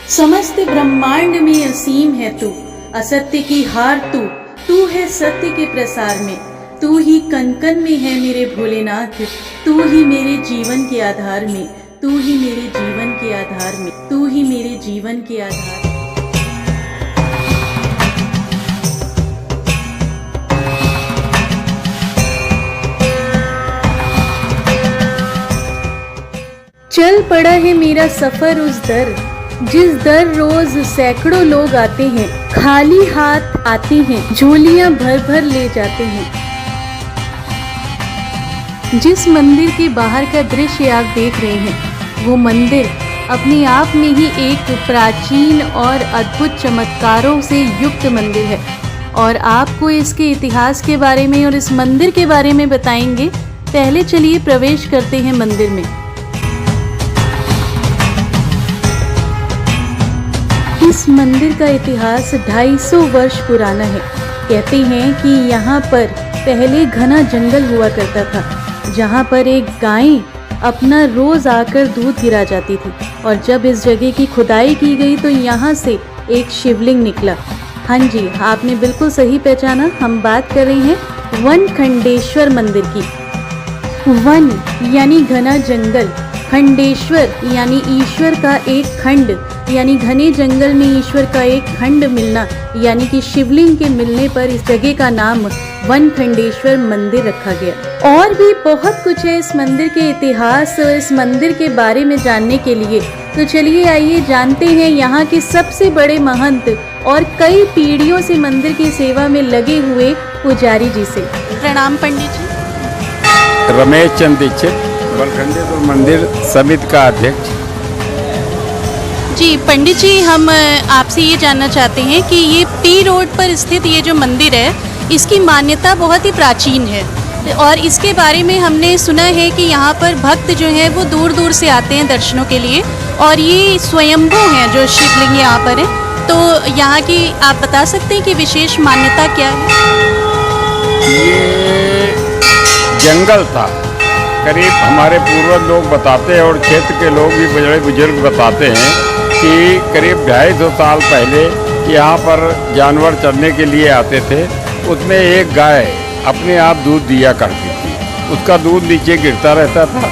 समस्त ब्रह्मांड में असीम है तू, असत्य की हार तू, तू है सत्य के प्रसार में, तू ही कण कण में है मेरे भोलेनाथ, तू ही मेरे जीवन के आधार में, तू ही मेरे जीवन के आधार में, तू ही मेरे जीवन के आधार में। चल पड़ा है मेरा सफर उस दर, जिस दर रोज सैकड़ों लोग आते हैं, खाली हाथ आते हैं, झोलियां भर भर ले जाते हैं। जिस मंदिर के बाहर का दृश्य आप देख रहे हैं, वो मंदिर अपने आप में ही एक प्राचीन और अद्भुत चमत्कारों से युक्त मंदिर है और आपको इसके इतिहास के बारे में और इस मंदिर के बारे में बताएंगे। पहले चलिए प्रवेश करते हैं मंदिर में। इस मंदिर का इतिहास 250 वर्ष पुराना है। कहते हैं कि यहाँ पर पहले घना जंगल हुआ करता था, जहाँ पर एक गाय अपना रोज आकर दूध गिरा जाती थी और जब इस जगह की खुदाई की गई तो यहाँ से एक शिवलिंग निकला। हाँ जी, आपने बिल्कुल सही पहचाना, हम बात कर रहे हैं वनखंडेश्वर मंदिर की। वन यानी घना जंगल, खंडेश्वर यानी ईश्वर का एक खंड, यानी घने जंगल में ईश्वर का एक खंड मिलना, यानी कि शिवलिंग के मिलने पर इस जगह का नाम वनखंडेश्वर मंदिर रखा गया। और भी बहुत कुछ है इस मंदिर के इतिहास और इस मंदिर के बारे में जानने के लिए, तो चलिए आइए जानते हैं यहाँ के सबसे बड़े महंत और कई पीढ़ियों से मंदिर की सेवा में लगे हुए पुजारी जी से। प्रणाम पंडित जी। रमेश चंद दीक्षित, वनखंडेश्वर मंदिर समिति का अध्यक्ष। जी पंडित जी, हम आपसे ये जानना चाहते हैं कि ये पी रोड पर स्थित ये जो मंदिर है, इसकी मान्यता बहुत ही प्राचीन है और इसके बारे में हमने सुना है कि यहाँ पर भक्त जो हैं वो दूर दूर से आते हैं दर्शनों के लिए और ये स्वयंभू हैं जो शिवलिंग यहाँ पर है। तो यहाँ की आप बता सकते हैं कि विशेष मान्यता क्या है? ये जंगल था, करीब हमारे पूर्वज लोग बताते हैं और क्षेत्र के लोग भी बड़े बुजुर्ग बताते हैं कि करीब 250 साल पहले यहाँ पर जानवर चरने के लिए आते थे। उसमें एक गाय अपने आप दूध दिया करती थी, उसका दूध नीचे गिरता रहता था।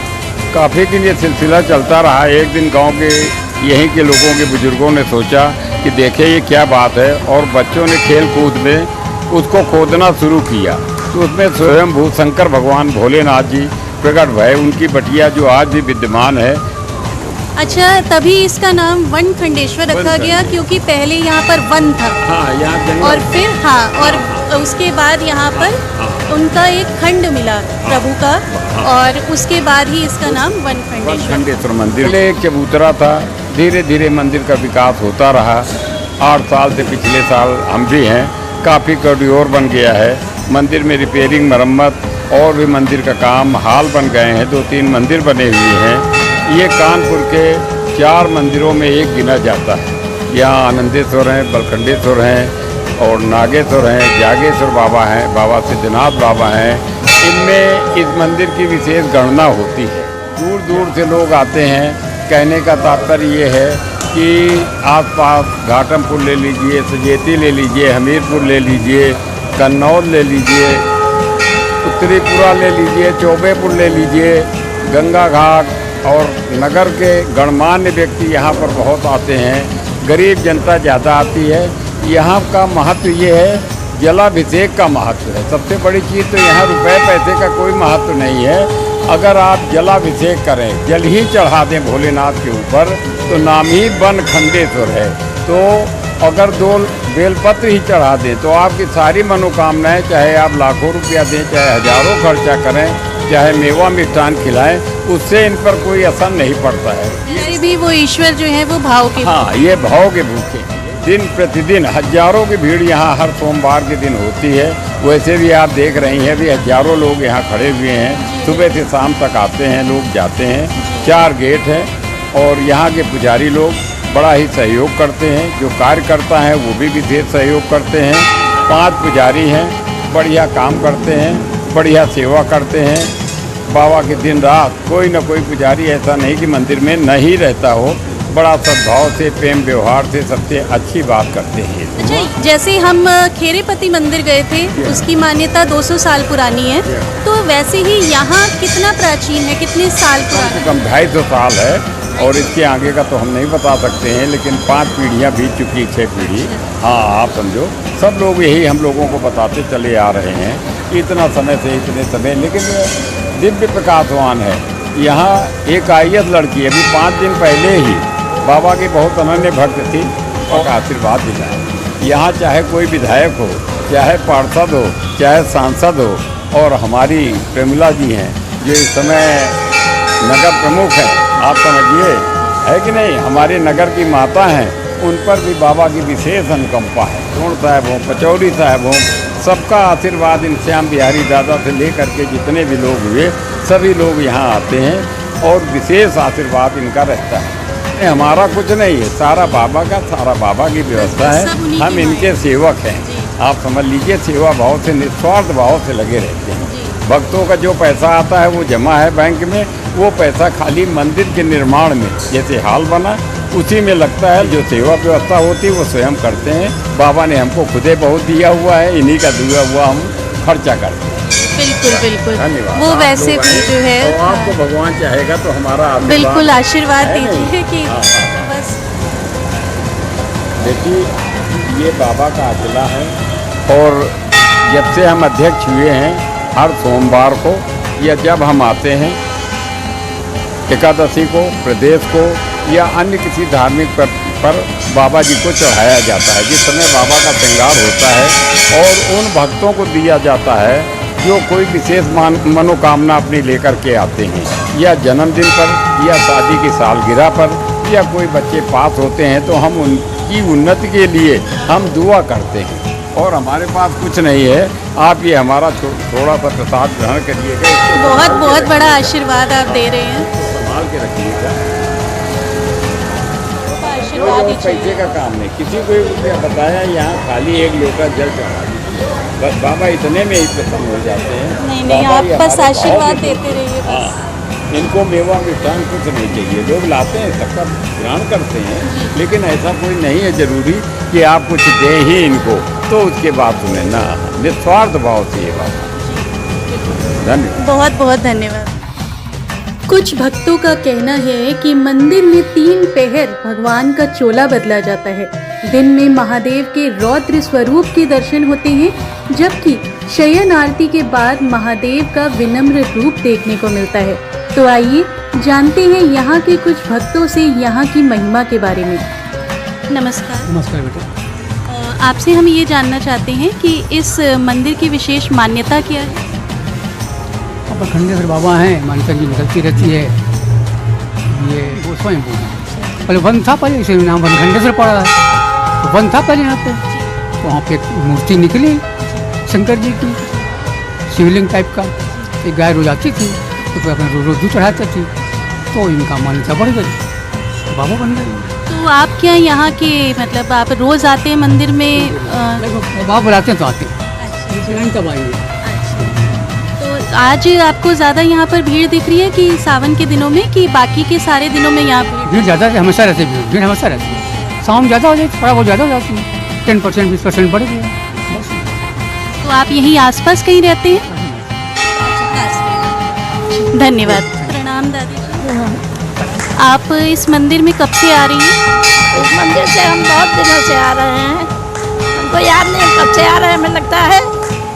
काफ़ी दिन ये सिलसिला चलता रहा। एक दिन गांव के यहीं के लोगों के बुजुर्गों ने सोचा कि देखें ये क्या बात है, और बच्चों ने खेल कूद में उसको खोदना शुरू किया तो उसमें स्वयंभू शंकर भगवान भोलेनाथ जी प्रकट भय। उनकी बटिया जो आज भी विद्यमान है। अच्छा, तभी इसका नाम वनखंडेश्वर रखा गया क्योंकि पहले यहाँ पर वन था। हाँ, यहाँ और फिर और उसके बाद यहाँ पर उनका एक खंड मिला प्रभु का और उसके बाद ही इसका नाम वनखंडेश्वर मंदिर। एक चबूतरा था, धीरे धीरे मंदिर का विकास होता रहा। 8 साल से पिछले साल हम भी हैं, काफ़ी कॉरिडोर बन गया है। मंदिर में रिपेयरिंग, मरम्मत और भी मंदिर का काम, हाल बन गए हैं। 2-3 मंदिर बने हुए हैं। ये कानपुर के 4 मंदिरों में एक गिना जाता है। यहाँ आनंदेश्वर हैं, बलखंडेश्वर हैं और नागेश्वर हैं, जागेश्वर बाबा हैं, बाबा सिद्धनाथ बाबा हैं। इनमें इस मंदिर की विशेष गणना होती है। दूर दूर से लोग आते हैं। कहने का तात्पर्य ये है कि आसपास घाटमपुर ले लीजिए, सजेती ले लीजिए, हमीरपुर ले लीजिए, कन्नौज ले लीजिए, उत्तरीपुरा ले लीजिए, चौबेपुर ले लीजिए, गंगा घाट और नगर के गणमान्य व्यक्ति यहाँ पर बहुत आते हैं। गरीब जनता ज़्यादा आती है। यहाँ का महत्व ये है, जलाभिषेक का महत्व है। सबसे बड़ी चीज़ तो यहाँ रुपए पैसे का कोई महत्व नहीं है। अगर आप जलाभिषेक करें, जल ही चढ़ा दें भोलेनाथ के ऊपर, तो नाम ही वनखंडेश्वर है। तो अगर 2 बेलपत्र ही चढ़ा दें तो आपकी सारी मनोकामनाएं, चाहे आप लाखों रुपया दें, चाहे हजारों खर्चा करें, चाहे मेवा मिष्ठान खिलाएं, उससे इन पर कोई असर नहीं पड़ता है। ये भी वो ईश्वर जो है वो भाव के, हाँ, ये भाव के भूखे। दिन प्रतिदिन हजारों की भीड़ यहाँ हर सोमवार के दिन होती है। वैसे भी आप देख रही हैं भी हजारों लोग यहाँ खड़े हुए हैं। सुबह से शाम तक आते हैं, लोग जाते हैं। 4 गेट हैं और यहाँ के पुजारी लोग बड़ा ही सहयोग करते हैं। जो कार्यकर्ता हैं वो भी विशेष सहयोग करते हैं। 5 पुजारी हैं, बढ़िया काम करते हैं, बढ़िया सेवा करते हैं। बाबा के दिन रात कोई न कोई पुजारी ऐसा नहीं कि मंदिर में नहीं रहता हो। बड़ा सद्भाव से, प्रेम व्यवहार से सबसे अच्छी बात करते हैं। अच्छा, जैसे हम खेरेपति मंदिर गए थे, उसकी मान्यता 200 साल पुरानी है, तो वैसे ही यहाँ कितना प्राचीन है, कितने साल कम पुराना से कम 250 साल है, और इसके आगे का तो हम नहीं बता सकते हैं, लेकिन 5 पीढ़ियाँ बीत चुकी, 6 पीढ़ी। हाँ, आप समझो, सब लोग यही हम लोगों को बताते चले आ रहे हैं कि इतना समय से इतने समय, लेकिन दिव्य प्रकाशवान है। यहाँ एक IAS लड़की अभी 5 दिन पहले ही बाबा की बहुत अनन्य भक्त थी और आशीर्वाद दिलाया। यहाँ चाहे कोई विधायक हो, चाहे पार्षद हो, चाहे सांसद हो, और हमारी प्रेमिला जी हैं जो इस समय नगर प्रमुख हैं, आप समझिए, है कि नहीं, हमारे नगर की माता हैं, उन पर भी बाबा की विशेष अनुकंपा है। टोण साहब हों, पचौरी साहब हों, सबका आशीर्वाद इन श्याम बिहारी दादा से लेकर के जितने भी लोग हुए, सभी लोग यहाँ आते हैं और विशेष आशीर्वाद इनका रहता है। हमारा कुछ नहीं है, सारा बाबा का, सारा बाबा की व्यवस्था है, हम इनके सेवक हैं। आप समझ लीजिए, सेवा भाव से, निस्वार्थ भाव से लगे रहते हैं। भक्तों का जो पैसा आता है वो जमा है बैंक में, वो पैसा खाली मंदिर के निर्माण में, जैसे हाल बना उसी में लगता है। जो सेवा व्यवस्था होती है वो स्वयं करते हैं। बाबा ने हमको खुदे बहुत दिया हुआ है, इन्हीं का दिया हुआ हम खर्चा करते हैं। बिल्कुल बिल्कुल, धन्यवाद। वो आप वैसे लोग भी आए, जो है, और आपको भगवान चाहेगा तो हमारा आशीर्वाद, बिल्कुल आशीर्वाद है नहीं? दीजिए कि हाँ, हाँ। बस। देखिए, ये बाबा का अकेला है, और जब से हम अध्यक्ष हुए हैं, हर सोमवार को या जब हम आते हैं एकादशी को, प्रदेश को, या अन्य किसी धार्मिक पर बाबा जी को चढ़ाया जाता है। जिस समय बाबा का श्रृंगार होता है और उन भक्तों को दिया जाता है जो कोई विशेष मनोकामना अपनी लेकर के आते हैं, या जन्मदिन पर, या शादी की सालगिरह पर, या कोई बच्चे पास होते हैं, तो हम उनकी उन्नति के लिए हम दुआ करते हैं। और हमारे पास कुछ नहीं है, आप ये हमारा थोड़ा सा प्रसाद ग्रहण करिएगा। बहुत बहुत बड़ा आशीर्वाद आप दे रहे हैं। संभाल के रखिएगा। आशीर्वाद ही पैसे चाहिए। का काम नहीं, किसी को रुपया बताया, यहाँ खाली एक लोटा जल चढ़ा दीजिए, बस बाबा इतने में ही प्रसन्न हो जाते हैं। नहीं, बाबा आप ये बस हमारे आशीर्वाद भाव में- देते रहिए बस। हाँ, इनको मेवा मिष्ठान कुछ नहीं चाहिए, लोग लाते हैं, सबका ग्रहण करते हैं, लेकिन ऐसा कोई नहीं है जरूरी कि आप कुछ दें ही इनको, तो उसके बाद सुने ना, निस्वार्थ भाव से ये बात। धन्यवाद। बहुत बहुत धन्यवाद। कुछ भक्तों का कहना है कि मंदिर में 3 पहर भगवान का चोला बदला जाता है। दिन में महादेव के रौद्र स्वरूप के दर्शन होते हैं, जबकि शयन आरती के बाद महादेव का विनम्र रूप देखने को मिलता है। तो आइए जानते हैं यहाँ के कुछ भक्तों से यहाँ की महिमा के बारे में। नमस्कार। नमस्कार बेटा। आपसे हम ये जानना चाहते हैं कि इस मंदिर की विशेष मान्यता क्या है? अब खंडेश्वर बाबा हैं, मान्यता की निकलती रहती है। ये वो स्वयं पहले वन था, पहले इसे नाम वन खंडेश्वर पड़ा है, तो वन था पहले यहाँ पे, तो वहाँ पे एक मूर्ति निकली शंकर जी की, शिवलिंग टाइप का। एक गाय रोज आती थी, तो अपने रोज दूध चढ़ाती थी, तो इनका मान्यता बढ़ गई, तो बाबा बन गए। तो आप क्या यहाँ के, मतलब आप रोज आते हैं मंदिर में? बाबा बुलाते हैं तो आते हैं, तब आएंगे। तो आज आपको ज़्यादा यहाँ पर भीड़ दिख रही है कि सावन के दिनों में, कि बाकी के सारे दिनों में यहाँ भीड़ ज़्यादा हमेशा रहती है, भीड़ हमेशा रहती है। शाम ज़्यादा हो जाती, थोड़ा बहुत ज़्यादा हो जाती है, 10% 20% बढ़ गया बस। तो आप यहीं आसपास कहीं रहते हैं? धन्यवाद। प्रणाम दादी जी। आप इस मंदिर में कब से आ रही हैं? इस मंदिर से हम बहुत दिनों से आ रहे हैं, हमको याद नहीं कब से आ रहे हैं, हमें लगता है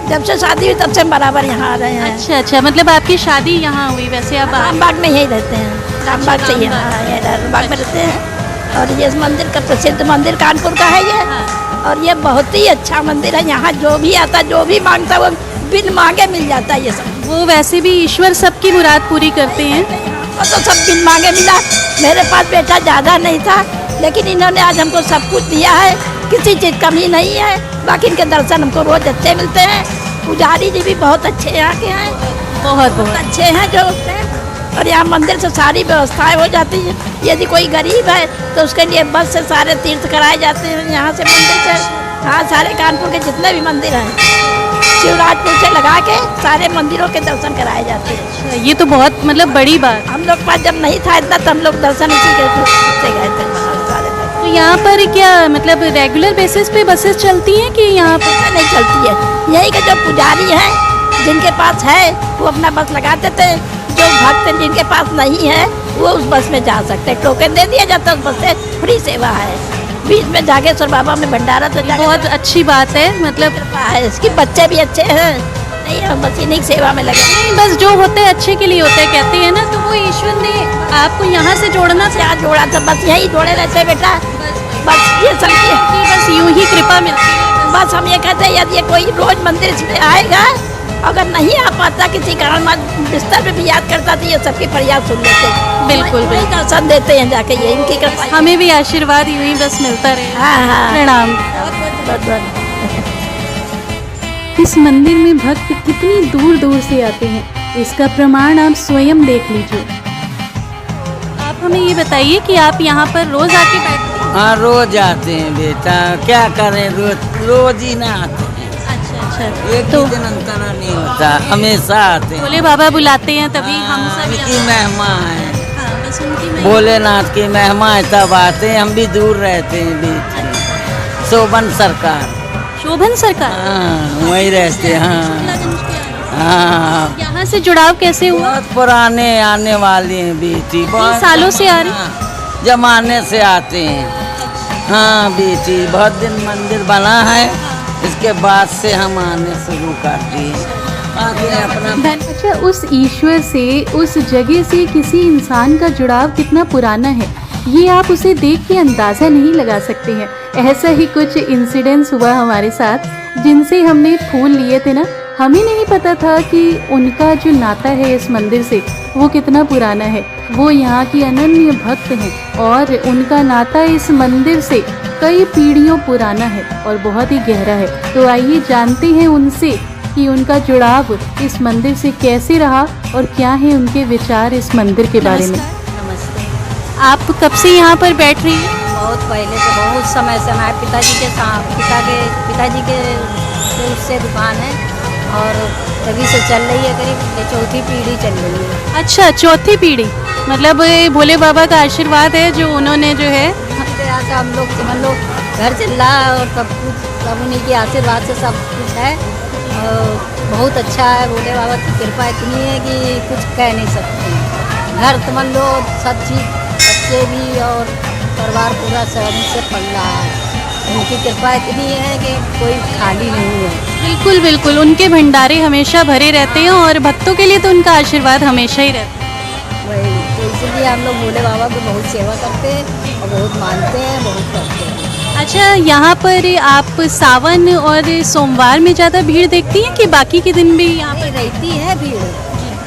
जब से शादी हुई तब से हम बराबर यहाँ आ रहे हैं। अच्छा अच्छा, मतलब आपकी शादी यहाँ हुई, वैसे आप रामबाग में यही रहते हैं, रामबाग से यहाँ रामबाग में रहते हैं। और ये इस मंदिर का प्रसिद्ध मंदिर कानपुर का है ये, और ये बहुत ही अच्छा मंदिर है। यहाँ जो भी आता, जो भी मांगता, वो बिन मांगे मिल जाता है। ये सब वो वैसे भी ईश्वर सबकी मुराद पूरी करते हैं। और तो सब बिन मांगे मिला। मेरे पास बेटा ज़्यादा नहीं था, लेकिन इन्होंने आज हमको सब कुछ दिया है, किसी चीज़ कमी नहीं है। बाकी इनके दर्शन हमको रोज अच्छे मिलते हैं। पुजारी जी भी बहुत अच्छे यहाँ के हैं, बहुत बहुत अच्छे हैं जो होते हैं। और यहाँ मंदिर से सारी व्यवस्थाएं हो जाती हैं। यदि कोई गरीब है तो उसके लिए बस से सारे तीर्थ कराए जाते हैं यहाँ से, मंदिर से। हाँ, सारे कानपुर के जितने भी मंदिर हैं, शिवराजपुर से लगा के सारे मंदिरों के दर्शन कराए जाते हैं। ये तो बहुत मतलब बड़ी बात। हम लोग पास जब नहीं था इतना, तो हम लोग दर्शन इसी के से गए थे। यहाँ पर क्या मतलब रेगुलर बेसिस पे बसेस चलती हैं कि यहाँ पर? ऐसा नहीं चलती है। यही के जो पुजारी हैं जिनके पास है वो अपना बस लगा देते हैं, जो भक्त हैं जिनके पास नहीं है वो उस बस में जा सकते हैं, टोकन दे दिया जाता है, उस बस से फ्री सेवा है। बीच में जागेश्वर बाबा में भंडारा तो बहुत अच्छी बात है, मतलब कृपा है इसकी। बच्चे भी अच्छे हैं, नहीं हम बस इन्हीं की सेवा में लगे। बस जो होता है अच्छे के लिए होता है कहते हैं ना, तो वो ईश्वर ने आपको यहाँ से जोड़ना था। क्या जोड़ा था, बस यही जोड़े रहते बेटा, बस ये सब कि बस यूं ही कृपा मिलती है। बस हम ये कहते हैं यदि कोई रोज मंदिर में आएगा, अगर नहीं आ पाता किसी कारण बिस्तर पे भी याद करता तो ये सबकी फरियाद सुन लेते हैं। बिल्कुल, वही दर्शन देते हैं जाके, ये इनकी कृपा। हमें भी आशीर्वाद यूं ही बस मिलता रहे। हाँ हाँ प्रणाम। बहुत इस मंदिर में भक्त कितनी दूर दूर से आते हैं, इसका प्रमाण आप स्वयं देख लीजिए। आप हमें ये बताइए कि आप यहाँ पर रोज आके बैठते हैं? हाँ रोज आते हैं बेटा, क्या करें, रोज ही ना आते हैं। अच्छा एक तो ही दिन अंतरा नहीं होता, हमेशा आते हैं। भोले बाबा बुलाते हैं तभी हम सब उनकी यहाँ- महिमा है, हाँ, बस उनकी महिमा। भोलेनाथ की महिमा है, तब आते हैं। हम भी दूर रहते हैं बीच में। शोभन सरकार, शोभन सरकार, हाँ वही रहते हैं। हाँ शुक्लागंज के यहाँ। हाँ यहाँ से जुड़ाव कैसे हुआ? बहुत पुराने आने वाले हैं बेटी, बहुत सालों से आ रहे? हाँ, जमाने से आते हैं। हाँ बेटी, बहुत दिन मंदिर बना है, इसके बाद से हम आने शुरू कर दिए। आगे अपना अच्छा, उस ईश्वर से, उस जगह से किसी इंसान का जुड़ाव कितना पुराना है, ये आप उसे देख के अंदाज़ा नहीं लगा सकते हैं। ऐसा ही कुछ इंसिडेंट्स हुआ हमारे साथ, जिनसे हमने फूल लिए थे ना, हमें नहीं पता था कि उनका जो नाता है इस मंदिर से वो कितना पुराना है। वो यहाँ की अनन्य भक्त हैं और उनका नाता इस मंदिर से कई पीढ़ियों पुराना है और बहुत ही गहरा है। तो आइए जानते हैं उनसे कि उनका जुड़ाव इस मंदिर से कैसे रहा और क्या है उनके विचार इस मंदिर के बारे में। नमस्ते। आप कब से यहाँ पर बैठ रही हैं? बहुत पहले से, बहुत समय से हमारे पिताजी के साथ पिताजी के से उससे दुकान है और तभी से चल रही है, करीब ये चौथी पीढ़ी चल रही है। अच्छा, चौथी पीढ़ी, मतलब ये भोले बाबा का आशीर्वाद है जो उन्होंने जो है। इसी तरह से हम लोग समझ लो घर चल रहा है और सब कुछ सब उन्हीं के आशीर्वाद से सब कुछ है और बहुत अच्छा है। भोले बाबा की कृपा इतनी है कि कुछ कह नहीं सकते। घर समझ लो सब चीज़, बच्चे भी और परिवार पूरा सहन से पल रहा है। उनकी कृपा इतनी है कि कोई खाली नहीं है। बिल्कुल बिल्कुल, उनके भंडारे हमेशा भरे रहते हैं और भक्तों के लिए तो उनका आशीर्वाद हमेशा ही रहता है। वही तो इसलिए हम लोग भोले बाबा की बहुत सेवा करते हैं और बहुत मानते हैं, बहुत करते हैं। अच्छा, यहाँ पर आप सावन और सोमवार में ज़्यादा भीड़ देखती हैं कि बाकी के दिन भी यहाँ नहीं पर? रहती है भीड़,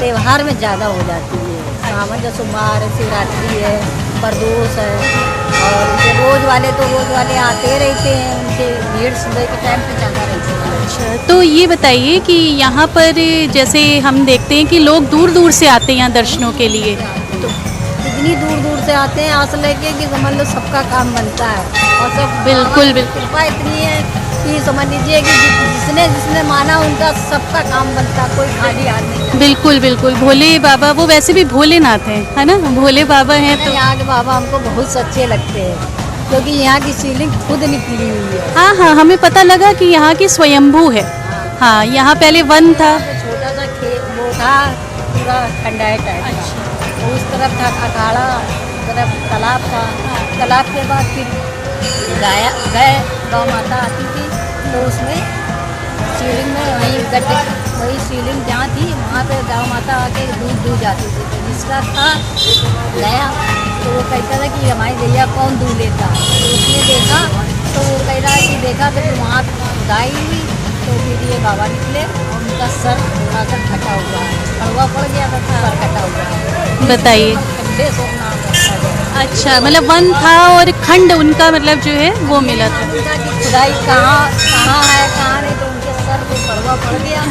त्यौहार में ज़्यादा हो जाती है। सावन जो सोमवार है, शिवरात्रि है, प्रदोष है और ये रोज वाले तो रोज वाले आते रहते हैं, उनके भीड़ सुबह के टाइम पे ज़्यादा रहती है। तो ये बताइए कि यहाँ पर जैसे हम देखते हैं कि लोग दूर दूर से आते हैं यहाँ दर्शनों के लिए, तो इतनी दूर दूर से आते हैं आस लेके कि समझ लो सबका काम बनता है और सब बिल्कुल, बिल्कुल। कृपा इतनी है कि समझ लीजिए कि जिसने जिसने माना उनका सबका काम बनता, कोई खाली आदमी। बिल्कुल बिल्कुल, भोले बाबा वो वैसे भी भोलेनाथ हैं, है ना, भोले बाबा हैं तो। यहाँ के बाबा हमको बहुत सच्चे लगते हैं क्योंकि यहाँ की शिवलिंग खुद निकली हुई है। हाँ हाँ, हमें पता लगा कि यहाँ की स्वयंभू है। हाँ, यहाँ पहले वन था। छोटा सा खेत वो था, पूरा खंडाई टाइप का। उस तरफ था अखाड़ा, उस तरफ तालाब था। तालाब के बाद फिर गए गौ माता आती थी तो उसमें शिवलिंग में वहीं गड्ढे, वही शिवलिंग जहाँ थी वहाँ पे गौ माता आके दूध दूध जाती थी। तो जिसका था गया तो वो कहता था कि हमारी गैया कौन दूध लेता। तो उसने देखा तो वो कह रहा है कि देखा तो फिर वहाँ गाय हुई तो फिर ये बाबा निकले और उनका सर थोड़ा सा कटा हुआ है, कड़वा पड़ गया था, सर कटा हुआ है। बताइए। खंडे सोम नाम रखा गया। अच्छा, मतलब वन था और खंड उनका मतलब जो है वो मिला था। उनका कि खुदाई कहाँ कहाँ है कहाँ नहीं, तो उनके सर पे कड़वा पड़ गया,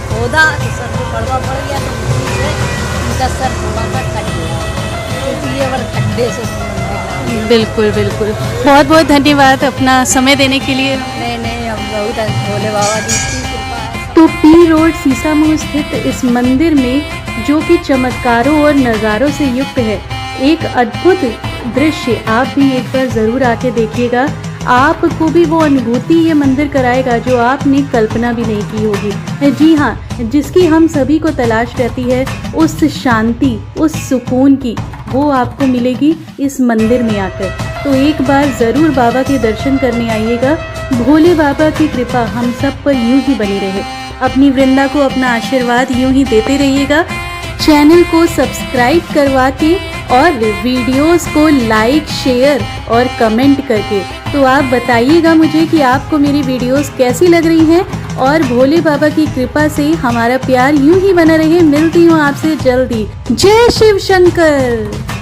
खोदा तो सर पे कड़वा पड़ गया तो उसी से उनका सर थोड़ा सा कट गया, इसलिए वो खंडे से बिल्कुल बिल्कुल, बहुत बहुत धन्यवाद अपना समय देने के लिए। नहीं हम बहुत भोले बाबा जी की कृपा है। तो पी रोड सीसामऊ स्थित इस मंदिर में, जो कि चमत्कारों और नज़ारों से युक्त है, एक अद्भुत दृश्य आप भी एक बार ज़रूर आके देखिएगा। आपको भी वो अनुभूति ये मंदिर कराएगा जो आपने कल्पना भी नहीं की होगी। जी हाँ, जिसकी हम सभी को तलाश रहती है, उस शांति, उस सुकून की, वो आपको मिलेगी इस मंदिर में आकर। तो एक बार ज़रूर बाबा के दर्शन करने आइएगा। भोले बाबा की कृपा हम सब पर यूं ही बनी रहे। अपनी वृंदा को अपना आशीर्वाद यूं ही देते रहिएगा। चैनल को सब्सक्राइब करवा के और वीडियोस को लाइक, शेयर और कमेंट करके। तो आप बताइएगा मुझे कि आपको मेरी वीडियोस कैसी लग रही हैं, और भोले बाबा की कृपा से हमारा प्यार यूं ही बना रहे। मिलती हूँ आपसे जल्दी। जय शिव शंकर।